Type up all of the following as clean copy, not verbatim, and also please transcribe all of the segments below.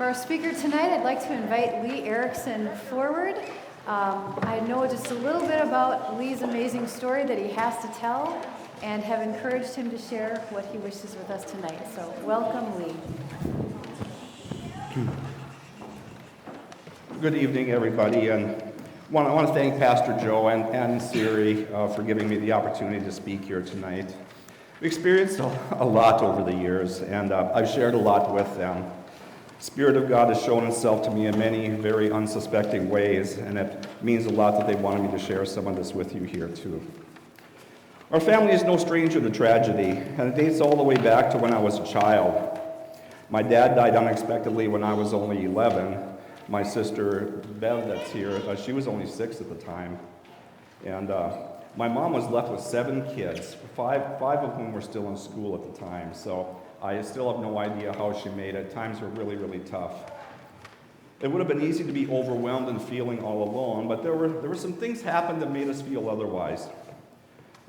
For our speaker tonight, I'd like to invite Lee Erickson forward. I know just a little bit about Lee's amazing story that he has to tell and have encouraged him to share what he wishes with us tonight. So welcome, Lee. Good evening, everybody, and I want to thank Pastor Joe and Siri for giving me the opportunity to speak here tonight. We experienced a lot over the years, and I've shared a lot with them. The Spirit of God has shown Himself to me in many very unsuspecting ways, and it means a lot that they wanted me to share some of this with you here too. Our family is no stranger to tragedy, and it dates all the way back to when I was a child. My dad died unexpectedly when I was only 11. My sister, Bev, that's here, she was only 6 at the time. And my mom was left with 7 kids, five of whom were still in school at the time. So I still have no idea how she made it. Times were really, really tough. It would have been easy to be overwhelmed and feeling all alone, but there were some things happened that made us feel otherwise.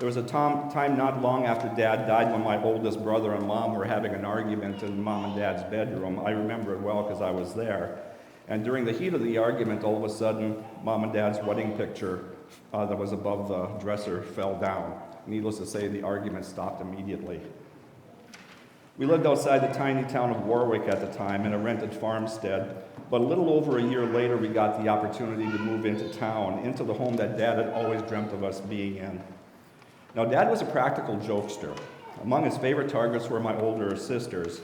There was a time not long after Dad died when my oldest brother and Mom were having an argument in Mom and Dad's bedroom. I remember it well because I was there. And during the heat of the argument, all of a sudden, Mom and Dad's wedding picture that was above the dresser fell down. Needless to say, the argument stopped immediately. We lived outside the tiny town of Warwick at the time in a rented farmstead, but a little over a year later, we got the opportunity to move into town, into the home that Dad had always dreamt of us being in. Now, Dad was a practical jokester. Among his favorite targets were my older sisters.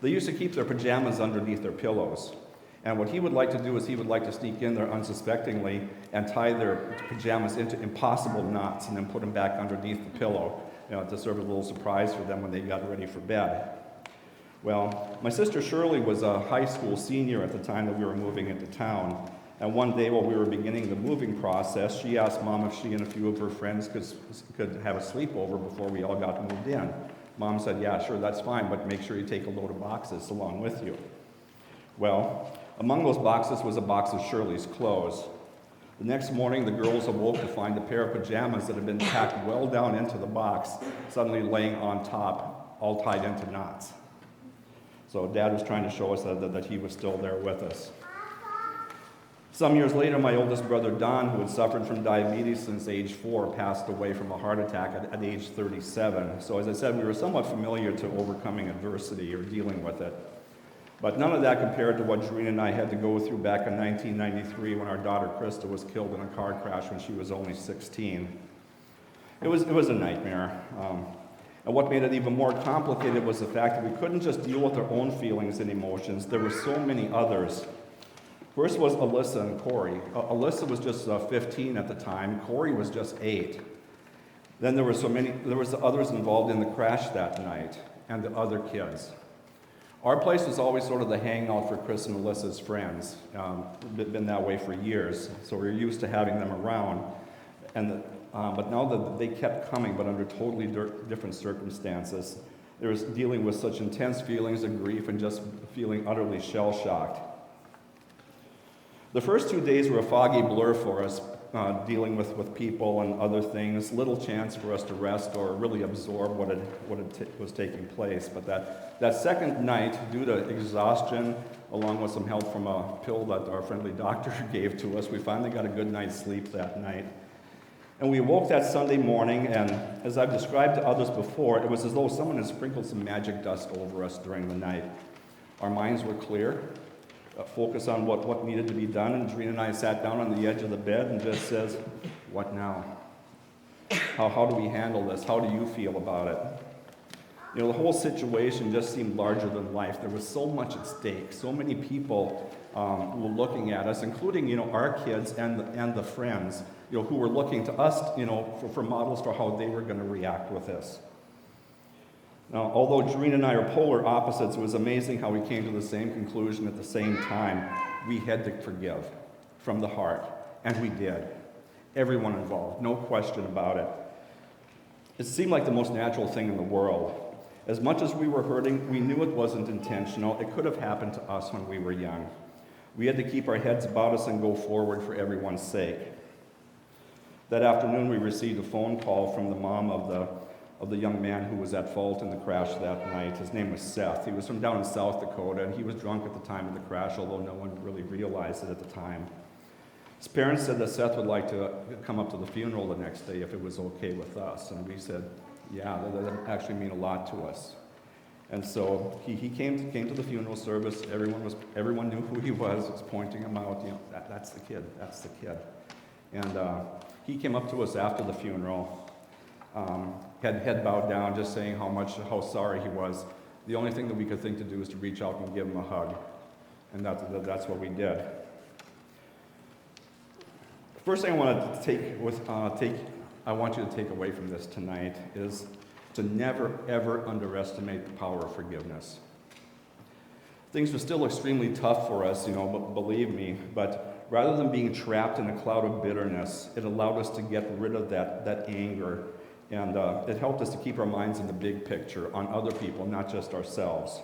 They used to keep their pajamas underneath their pillows. And what he would like to do is he would like to sneak in there unsuspectingly and tie their pajamas into impossible knots and then put them back underneath the pillow, to serve as a little surprise for them when they got ready for bed. Well, my sister Shirley was a high school senior at the time that we were moving into town. And one day while we were beginning the moving process, she asked Mom if she and a few of her friends could have a sleepover before we all got moved in. Mom said, yeah, sure, that's fine, but make sure you take a load of boxes along with you. Well, among those boxes was a box of Shirley's clothes. The next morning, the girls awoke to find a pair of pajamas that had been packed well down into the box, suddenly laying on top, all tied into knots. So Dad was trying to show us that he was still there with us. Some years later, my oldest brother Don, who had suffered from diabetes since age 4, passed away from a heart attack at age 37. So as I said, we were somewhat familiar to overcoming adversity or dealing with it. But none of that compared to what Doreen and I had to go through back in 1993 when our daughter Krista was killed in a car crash when she was only 16. It was a nightmare. And what made it even more complicated was the fact that we couldn't just deal with our own feelings and emotions. There were so many others. First was Alyssa and Corey. Alyssa was just 15 at the time. Corey was just 8. Then there was the others involved in the crash that night and the other kids. Our place was always sort of the hangout for Chris and Alyssa's friends. Been that way for years, so we were used to having them around. But now that they kept coming, but under totally different circumstances, there was dealing with such intense feelings of grief and just feeling utterly shell-shocked. The first 2 days were a foggy blur for us, dealing with people and other things. Little chance for us to rest or really absorb what was taking place. But that second night, due to exhaustion, along with some help from a pill that our friendly doctor gave to us, we finally got a good night's sleep that night. And we awoke that Sunday morning, and as I've described to others before, it was as though someone had sprinkled some magic dust over us during the night. Our minds were clear. Focus on what needed to be done, and Doreen and I sat down on the edge of the bed and just says, what now? How do we handle this? How do you feel about it? The whole situation just seemed larger than life. There was so much at stake, so many people who were looking at us, including our kids and the friends, who were looking to us, for models for how they were going to react with this. Now, although Doreen and I are polar opposites, it was amazing how we came to the same conclusion at the same time. We had to forgive from the heart, and we did. Everyone involved, no question about it. It seemed like the most natural thing in the world. As much as we were hurting, we knew it wasn't intentional. It could have happened to us when we were young. We had to keep our heads about us and go forward for everyone's sake. That afternoon, we received a phone call from the mom of of the young man who was at fault in the crash that night. His name was Seth. He was from down in South Dakota, and he was drunk at the time of the crash, although no one really realized it at the time. His parents said that Seth would like to come up to the funeral the next day if it was okay with us, and we said, yeah, that would actually mean a lot to us. And so he came to the funeral service. Everyone knew who he was pointing him out. That's the kid. That's the kid. And he came up to us after the funeral, head bowed down, just saying how sorry he was. The only thing that we could think to do was to reach out and give him a hug, and that's what we did. The first thing I want you to take away from this tonight is to never, ever underestimate the power of forgiveness. Things were still extremely tough for us, but believe me, but rather than being trapped in a cloud of bitterness, it allowed us to get rid of that anger, and it helped us to keep our minds in the big picture on other people, not just ourselves.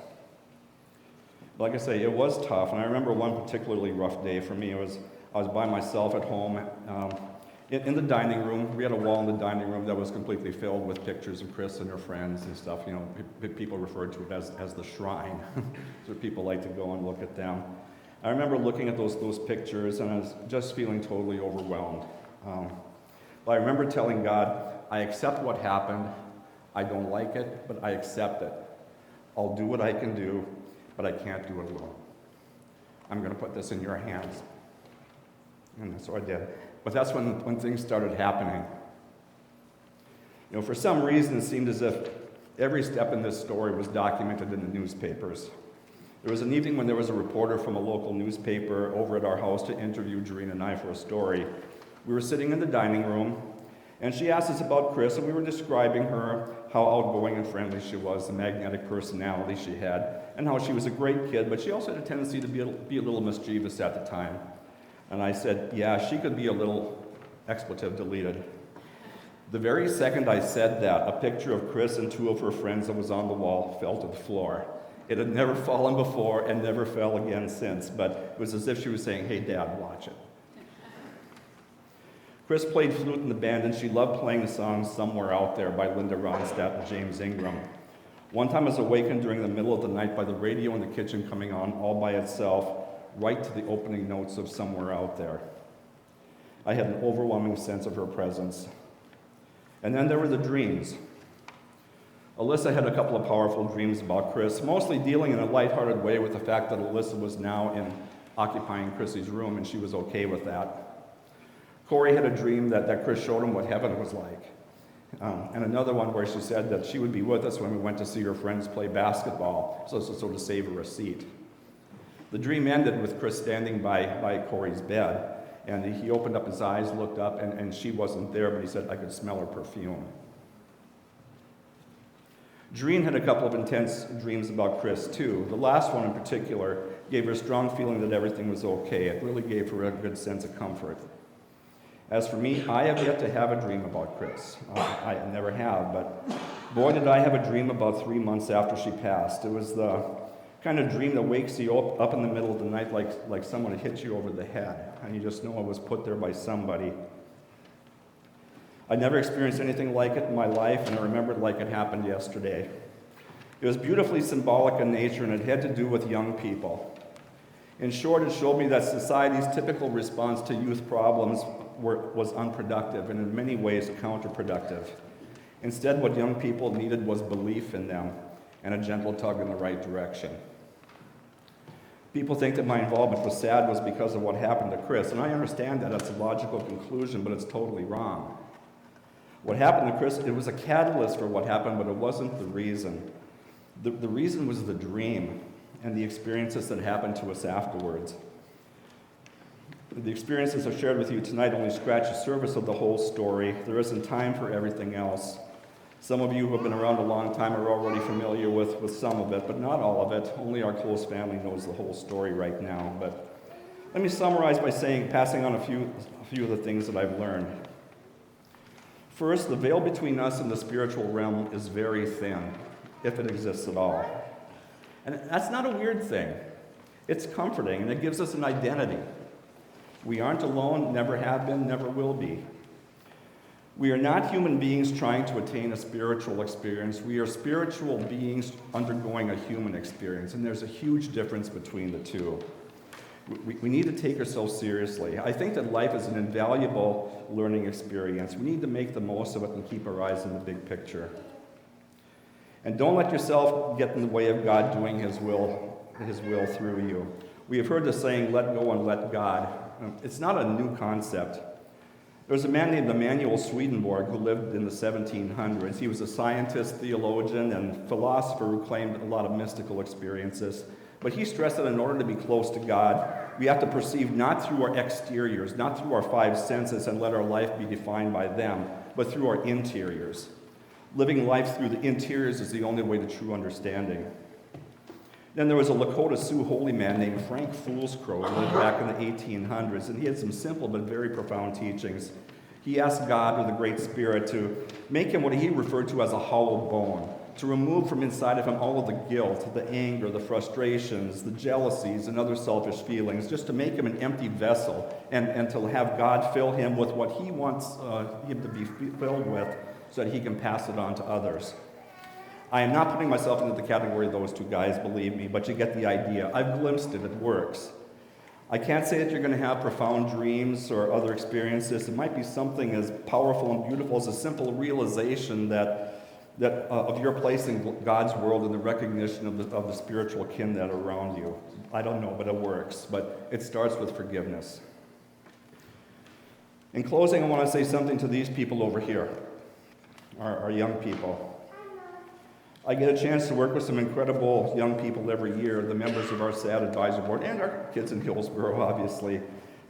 Like I say, it was tough, and I remember one particularly rough day for me. I was by myself at home. In the dining room, we had a wall in the dining room that was completely filled with pictures of Chris and her friends and stuff. People referred to it as the shrine. So people like to go and look at them. I remember looking at those pictures, and I was just feeling totally overwhelmed. But I remember telling God, I accept what happened. I don't like it, but I accept it. I'll do what I can do, but I can't do it alone. I'm going to put this in your hands. And so I did. But that's when things started happening. For some reason, it seemed as if every step in this story was documented in the newspapers. There was an evening when there was a reporter from a local newspaper over at our house to interview Doreen and I for a story. We were sitting in the dining room, and she asked us about Chris, and we were describing her, how outgoing and friendly she was, the magnetic personality she had, and how she was a great kid, but she also had a tendency to be a little mischievous at the time. And I said, yeah, she could be a little, expletive deleted. The very second I said that, a picture of Chris and two of her friends that was on the wall fell to the floor. It had never fallen before and never fell again since, but it was as if she was saying, hey, Dad, watch it. Chris played flute in the band, and she loved playing the song Somewhere Out There by Linda Ronstadt and James Ingram. One time I was awakened during the middle of the night by the radio in the kitchen coming on all by itself, right to the opening notes of Somewhere Out There. I had an overwhelming sense of her presence. And then there were the dreams. Alyssa had a couple of powerful dreams about Chris, mostly dealing in a lighthearted way with the fact that Alyssa was now occupying Chrissy's room, and she was okay with that. Corey had a dream that Chris showed him what heaven was like. And another one where she said that she would be with us when we went to see her friends play basketball, so to save her a seat. The dream ended with Chris standing by Corey's bed, and he opened up his eyes, looked up, and she wasn't there, but he said, I could smell her perfume. Doreen had a couple of intense dreams about Chris, too. The last one in particular gave her a strong feeling that everything was okay. It really gave her a good sense of comfort. As for me, I have yet to have a dream about Chris. I never have, but boy, did I have a dream about 3 months after she passed. It was the kind of dream that wakes you up in the middle of the night like someone had hit you over the head, and you just know it was put there by somebody. I never experienced anything like it in my life, and I remember it like it happened yesterday. It was beautifully symbolic in nature, and it had to do with young people. In short, it showed me that society's typical response to youth problems was unproductive and in many ways counterproductive. Instead, what young people needed was belief in them and a gentle tug in the right direction. People think that my involvement was sad was because of what happened to Chris, and I understand that. That's a logical conclusion, but it's totally wrong. What happened to Chris, it was a catalyst for what happened, but it wasn't the reason. The reason was the dream and the experiences that happened to us afterwards. The experiences I've shared with you tonight only scratch the surface of the whole story. There isn't time for everything else. Some of you who have been around a long time are already familiar with some of it, but not all of it. Only our close family knows the whole story right now. But let me summarize by passing on a few of the things that I've learned. First, the veil between us and the spiritual realm is very thin, if it exists at all. And that's not a weird thing. It's comforting, and it gives us an identity. We aren't alone, never have been, never will be. We are not human beings trying to attain a spiritual experience. We are spiritual beings undergoing a human experience, and there's a huge difference between the two. We need to take ourselves seriously. I think that life is an invaluable learning experience. We need to make the most of it and keep our eyes on the big picture. And don't let yourself get in the way of God doing His will through you. We have heard the saying, let go and let God. It's not a new concept. There was a man named Emanuel Swedenborg who lived in the 1700s. He was a scientist, theologian, and philosopher who claimed a lot of mystical experiences. But he stressed that in order to be close to God, we have to perceive not through our exteriors, not through our five senses and let our life be defined by them, but through our interiors. Living life through the interiors is the only way to true understanding. Then there was a Dakota Sioux holy man named Frank Foolscrow who lived back in the 1800s, and he had some simple but very profound teachings. He asked God, or the Great Spirit, to make him what he referred to as a hollow bone, to remove from inside of him all of the guilt, the anger, the frustrations, the jealousies, and other selfish feelings, just to make him an empty vessel and to have God fill him with what he wants him to be filled with so that he can pass it on to others. I am not putting myself into the category of those two guys, believe me, but you get the idea. I've glimpsed it. It works. I can't say that you're going to have profound dreams or other experiences. It might be something as powerful and beautiful as a simple realization that of your place in God's world and the recognition of the spiritual kin that are around you. I don't know, but it works. But it starts with forgiveness. In closing, I want to say something to these people over here, our young people. I get a chance to work with some incredible young people every year, the members of our SAD advisory board, and our kids in Hillsboro, obviously,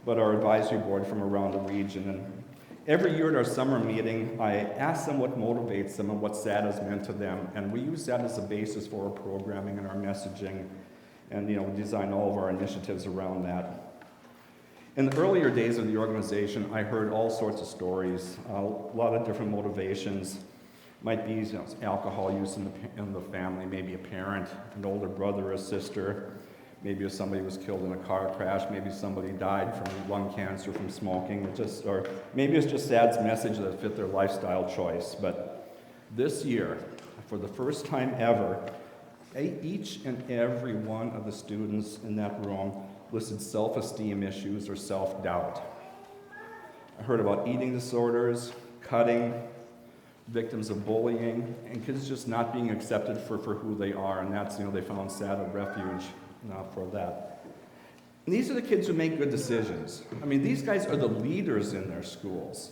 but our advisory board from around the region. And every year at our summer meeting, I ask them what motivates them and what SAD has meant to them, and we use that as a basis for our programming and our messaging, and we design all of our initiatives around that. In the earlier days of the organization, I heard all sorts of stories, a lot of different motivations. Might be alcohol use in the family, maybe a parent, an older brother or sister, maybe if somebody was killed in a car crash, maybe somebody died from lung cancer from smoking, or maybe it's just SAD's message that fit their lifestyle choice. But this year, for the first time ever, each and every one of the students in that room listed self-esteem issues or self-doubt. I heard about eating disorders, cutting, victims of bullying, and kids just not being accepted for who they are, and that's, they found SAD a refuge for that. And these are the kids who make good decisions. I mean, these guys are the leaders in their schools.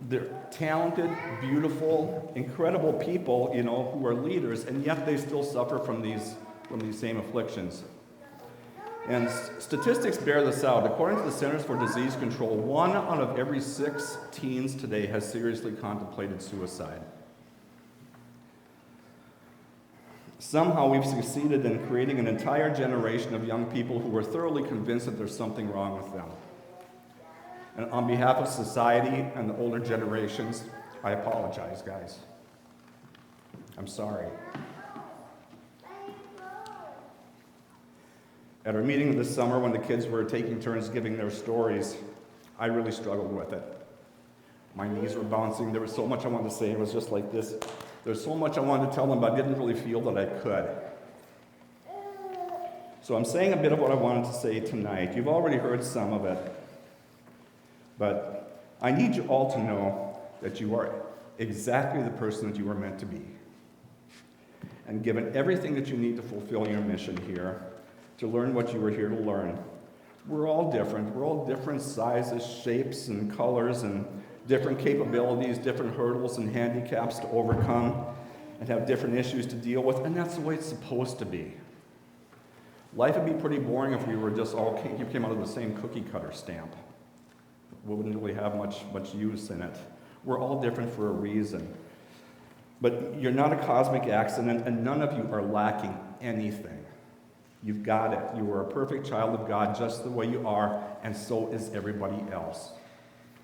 They're talented, beautiful, incredible people, who are leaders, and yet they still suffer from these same afflictions. And statistics bear this out. According to the Centers for Disease Control, 1 out of every 6 teens today has seriously contemplated suicide. Somehow we've succeeded in creating an entire generation of young people who are thoroughly convinced that there's something wrong with them. And on behalf of society and the older generations, I apologize, guys. I'm sorry. At our meeting this summer, when the kids were taking turns giving their stories, I really struggled with it. My knees were bouncing. There was so much I wanted to say. It was just like this. There's so much I wanted to tell them, but I didn't really feel that I could. So I'm saying a bit of what I wanted to say tonight. You've already heard some of it. But I need you all to know that you are exactly the person that you were meant to be. And given everything that you need to fulfill your mission here, to learn what you were here to learn. We're all different. We're all different sizes, shapes, and colors, and different capabilities, different hurdles and handicaps to overcome, and have different issues to deal with, and that's the way it's supposed to be. Life would be pretty boring if we were just you came out of the same cookie cutter stamp. We wouldn't really have much use in it. We're all different for a reason. But you're not a cosmic accident, and none of you are lacking anything. You've got it. You are a perfect child of God just the way you are, and so is everybody else.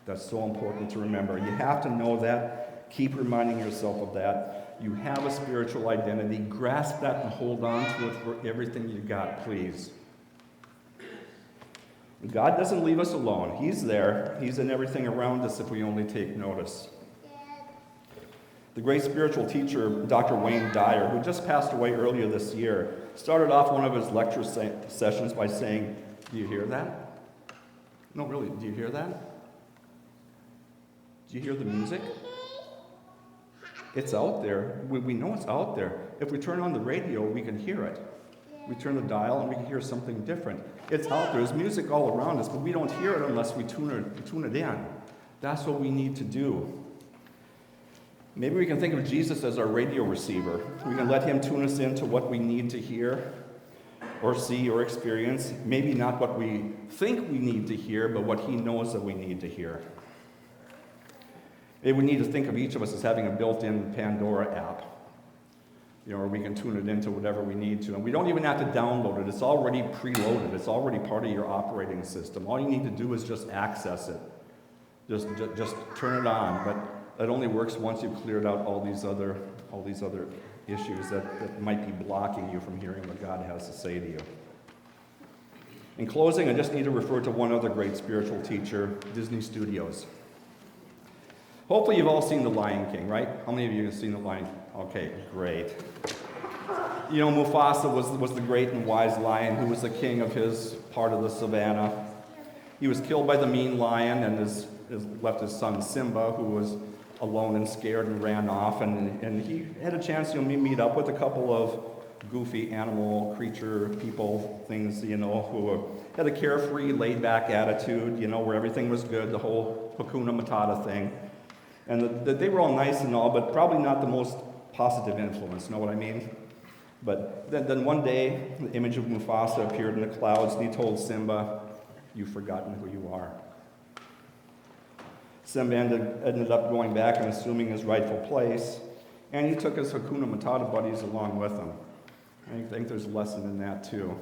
That's so important to remember. You have to know that. Keep reminding yourself of that. You have a spiritual identity. Grasp that and hold on to it for everything you got, please. God doesn't leave us alone. He's there. He's in everything around us if we only take notice. The great spiritual teacher, Dr. Wayne Dyer, who just passed away earlier this year, started off one of his lecture sessions by saying, "Do you hear that? No, really, do you hear that? Do you hear the music? It's out there. We know it's out there. If we turn on the radio, we can hear it. We turn the dial and we can hear something different. It's out there. There's music all around us, but we don't hear it unless we tune it in. That's what we need to do. Maybe we can think of Jesus as our radio receiver. We can let him tune us into what we need to hear or see or experience. Maybe not what we think we need to hear, but what he knows that we need to hear. Maybe we need to think of each of us as having a built-in Pandora app. Or we can tune it into whatever we need to. And we don't even have to download it. It's already preloaded. It's already part of your operating system. All you need to do is just access it. Just turn it on. But it only works once you've cleared out all these other issues that might be blocking you from hearing what God has to say to you. In closing, I just need to refer to one other great spiritual teacher, Disney Studios. Hopefully you've all seen The Lion King, right? How many of you have seen The Lion King? Okay, great. Mufasa was the great and wise lion who was the king of his part of the savannah. He was killed by the mean lion and left his son Simba, who was alone and scared and ran off. And he had a chance to meet up with a couple of goofy animal creature people things, who had a carefree, laid-back attitude, where everything was good, the whole Hakuna Matata thing. And they were all nice and all, but probably not the most positive influence, know what I mean? But then one day, the image of Mufasa appeared in the clouds, and he told Simba, "You've forgotten who you are." Simba ended up going back and assuming his rightful place, and he took his Hakuna Matata buddies along with him. I think there's a lesson in that too.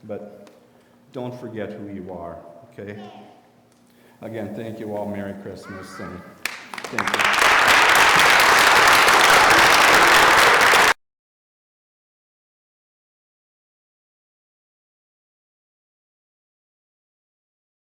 But don't forget who you are, okay? Again, thank you all. Merry Christmas, and thank you.